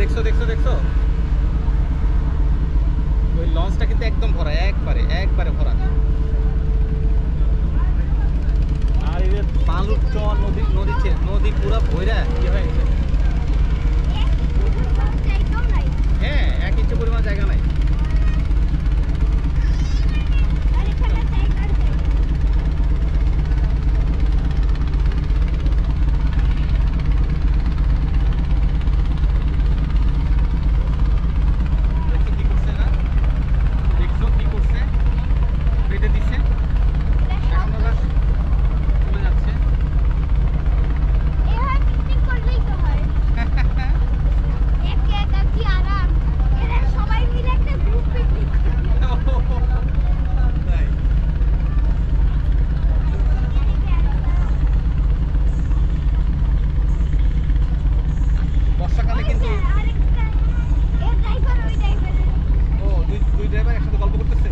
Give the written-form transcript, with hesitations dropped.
দেখছো দেখছো দেখছো ওই লঞ্চটা কিন্তু একদম ভরা, একবারে একবারে ভরা। আর এই যে বালুর চর, নদী নদী নদী পুরো ভৈরা কি হয়ে গেছে। হ্যাঁ, 1 ইঞ্চি পরিমাণ জায়গা নাই। বর্ষাকালে কিন্তু ও দুই ড্রাইভার একসাথে গল্প করতেছে।